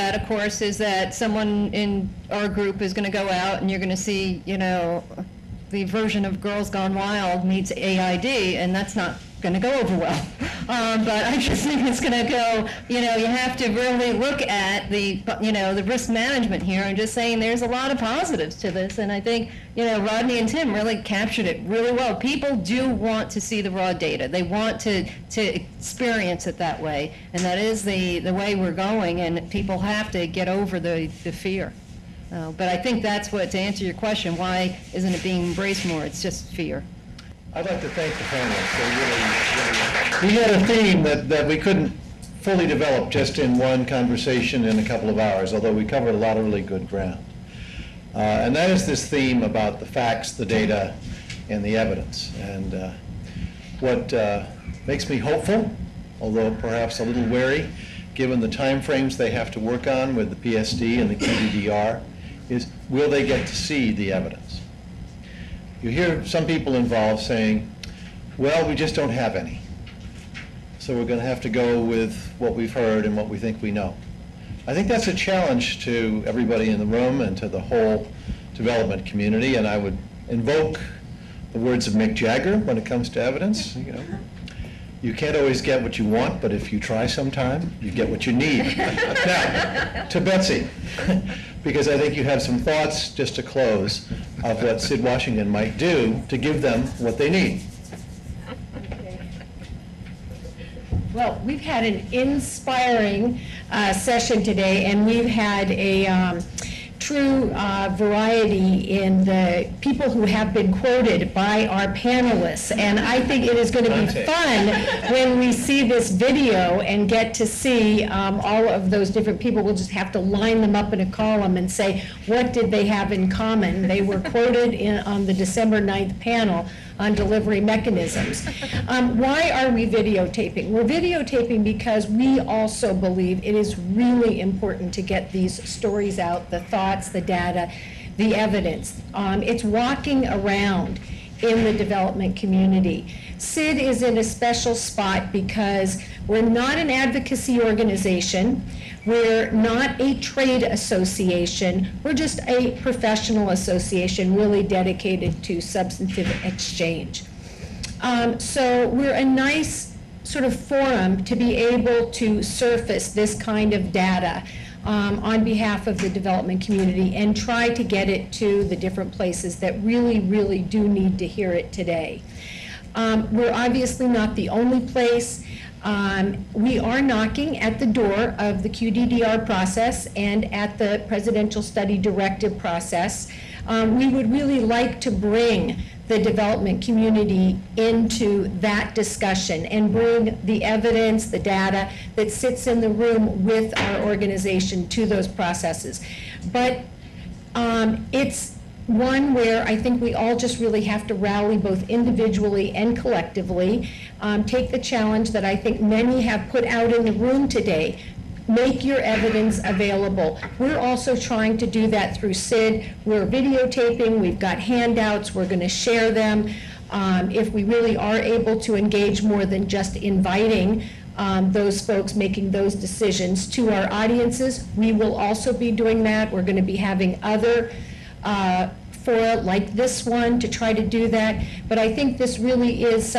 that, of course, is that someone in our group is going to go out and you're going to see, you know, the version of Girls Gone Wild meets AID, and that's not going to go over well. But I just think it's going to go, you know, you have to really look at the, you know, the risk management here and just saying there's a lot of positives to this. And I think, you know, Rodney and Tim really captured it really well. People do want to see the raw data. They want to experience it that way. And that is the way we're going, and people have to get over the fear. But I think that's what, to answer your question, why isn't it being embraced more? It's just fear. I'd like to thank the panelists. We had a theme that we couldn't fully develop just in one conversation in a couple of hours, although we covered a lot of really good ground. And that is this theme about the facts, the data, and the evidence. And what makes me hopeful, although perhaps a little wary, given the time frames they have to work on with the PSD and the QDDR, is will they get to see the evidence? You hear some people involved saying, well, we just don't have any. So we're going to have to go with what we've heard and what we think we know. I think that's a challenge to everybody in the room and to the whole development community, and I would invoke the words of Mick Jagger when it comes to evidence. You know, you can't always get what you want, but if you try sometime, you get what you need. Now, to Betsy, because I think you have some thoughts, just to close, of what Sid Washington might do to give them what they need. Okay. Well, we've had an inspiring session today, and we've had a true variety in the people who have been quoted by our panelists. And I think it is going to be fun when we see this video and get to see all of those different people. We'll just have to line them up in a column and say, what did they have in common? They were quoted on the December 9th panel on delivery mechanisms. Why are we videotaping? We're videotaping because we also believe it is really important to get these stories out, the thoughts, the data, the evidence. It's walking around in the development community. SID is in a special spot because we're not an advocacy organization. We're not a trade association. We're just a professional association really dedicated to substantive exchange. So we're a nice sort of forum to be able to surface this kind of data on behalf of the development community and try to get it to the different places that really, really do need to hear it today. We're obviously not the only place. We are knocking at the door of the QDDR process and at the Presidential Study Directive process. We would really like to bring the development community into that discussion and bring the evidence, the data that sits in the room with our organization to those processes. But it's one where I think we all just really have to rally both individually and collectively, take the challenge that I think many have put out in the room today. Make your evidence available. We're also trying to do that through SID. We're videotaping, we've got handouts, we're going to share them. If we really are able to engage more than just inviting those folks making those decisions to our audiences, we will also be doing that. We're going to be having other fora like this one to try to do that. But I think this really is something